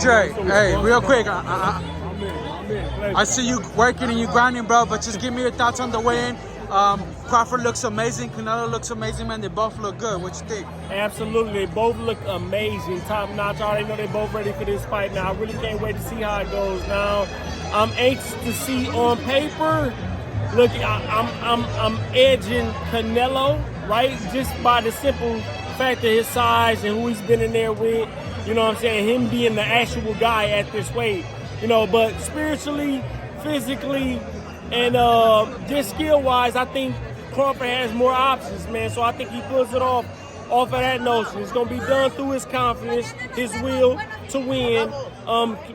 Dre, hey, real quick, I see you working and you grinding, bro, but just give me your thoughts on the weigh-in. Crawford looks amazing, Canelo looks amazing, man. They both look good. What you think? Absolutely, they both look amazing, top notch. I already know they both ready for this fight now. I really can't wait to see how it goes now. I'm anxious to see on paper. Look, I'm edging Canelo, right? Just by the simple fact of his size and who he's been in there with. You know what I'm saying? Him being the actual guy at this weight. You know, but spiritually, physically, and just skill-wise, I think Crawford has more options, man. So I think he pulls it off of that notion. It's going to be done through his confidence, his will to win,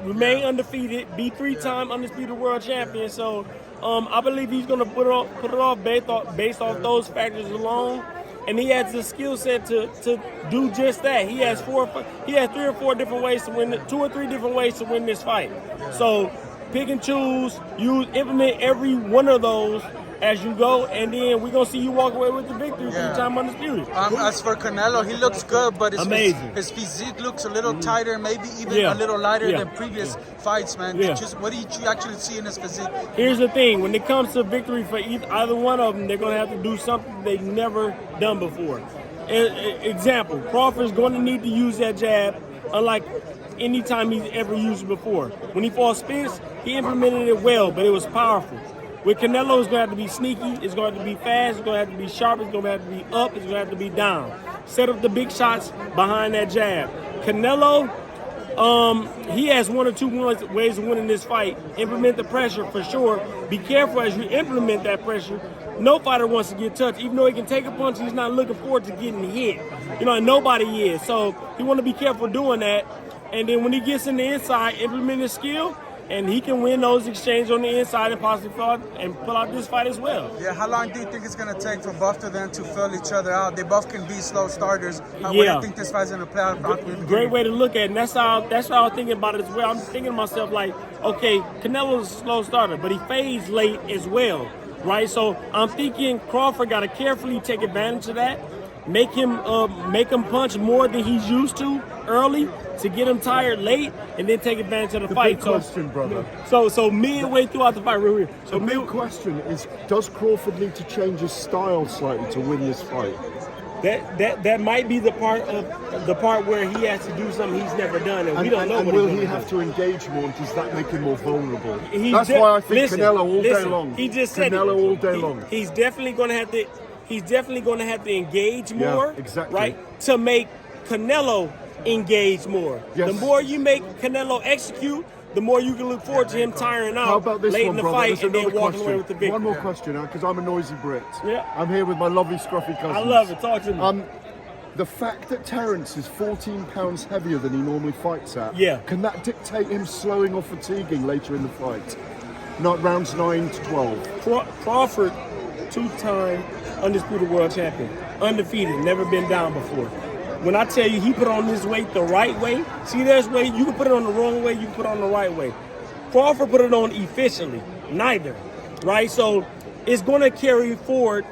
remain undefeated, be three-time undisputed world champion. So I believe he's going to put it off based off those factors alone. And he has the skill set to do just that. He has 3 or 4 different ways to win, 2 or 3 different ways to win this fight. So pick and choose, implement every one of those as you go, and then we're going to see you walk away with the victory. Three-time undisputed. As for Canelo, he looks good, but his physique looks a little tighter, maybe even a little lighter than previous fights, man. What do you actually see in his physique? Here's the thing. When it comes to victory for either one of them, they're going to have to do something they've never done before. Example, Crawford's going to need to use that jab, unlike any time he's ever used it before. When he fought Spence, he implemented it well, but it was powerful. With Canelo, it's going to have to be sneaky, it's going to have to be fast, it's going to have to be sharp, it's going to have to be up, it's going to have to be down. Set up the big shots behind that jab. Canelo, he has 1 or 2 ways of winning this fight. Implement the pressure for sure. Be careful as you implement that pressure. No fighter wants to get touched. Even though he can take a punch, he's not looking forward to getting hit. You know, and nobody is. So you want to be careful doing that. And then when he gets in the inside, implement his skill, and he can win those exchanges on the inside and possibly pull out this fight as well. Yeah, how long do you think it's going to take for both of them to fill each other out? They both can be slow starters. What do you think this fight's going to play out? Great way to look at it, and that's how I'm thinking about it as well. I'm thinking to myself like, okay, Canelo's a slow starter, but he fades late as well, right? So I'm thinking Crawford got to carefully take advantage of that, make him punch more than he's used to early, to get him tired late, and then take advantage of the fight. Big question, brother. So midway throughout the fight, real. So the big question is, does Crawford need to change his style slightly to win this fight? That might be the part where he has to do something he's never done, and we don't know. And will he have to engage more? Does that make him more vulnerable? That's why I think Canelo all day long. He just said Canelo all day long. He's definitely going to have to. He's definitely going to have to engage more, exactly. Right, to make Canelo engage more. Yes. The more you make Canelo execute, the more you can look forward to him tiring out. How about this late one, in the brother? fight and then walking away with the victory. One more question, because I'm a noisy Brit. Yeah. I'm here with my lovely scruffy cousins. I love it. Talk to me. The fact that Terence is 14 pounds heavier than he normally fights at, can that dictate him slowing or fatiguing later in the fight? Not rounds 9 to 12. Crawford, 2-time undisputed world champion, undefeated, never been down before. When I tell you he put on this weight the right way, see there's way, you can put it on the wrong way, you can put it on the right way. Crawford put it on efficiently, neither, right? So it's going to carry forward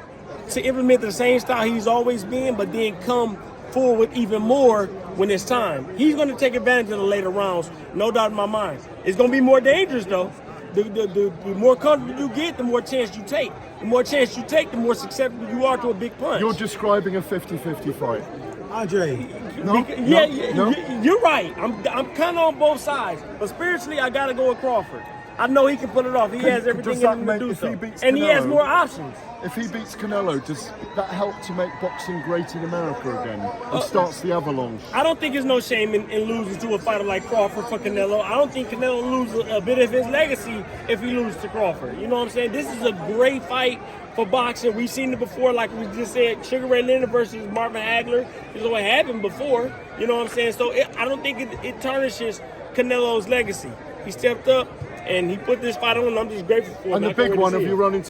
to implement the same style he's always been, but then come forward even more when it's time. He's going to take advantage of the later rounds, no doubt in my mind. It's going to be more dangerous though. The more comfortable you get, the more chance you take. The more chance you take, the more susceptible you are to a big punch. You're describing a 50-50 fight. Andre, you're right. I'm kind of on both sides, but spiritually, I gotta go with Crawford. I know he can pull it off. He has everything in him to do so, and he has more options. If he beats Canelo, does that help to make boxing great in America again, and starts the avalanche? I don't think there's no shame in losing to a fighter like Crawford for Canelo. I don't think Canelo will lose a bit of his legacy if he loses to Crawford. You know what I'm saying? This is a great fight for boxing. We've seen it before, like we just said, Sugar Ray Leonard versus Marvin Hagler. This is what happened before. You know what I'm saying? So I don't think it tarnishes Canelo's legacy. He stepped up and he put this fight on. I'm just grateful for him. And the big one, have you run into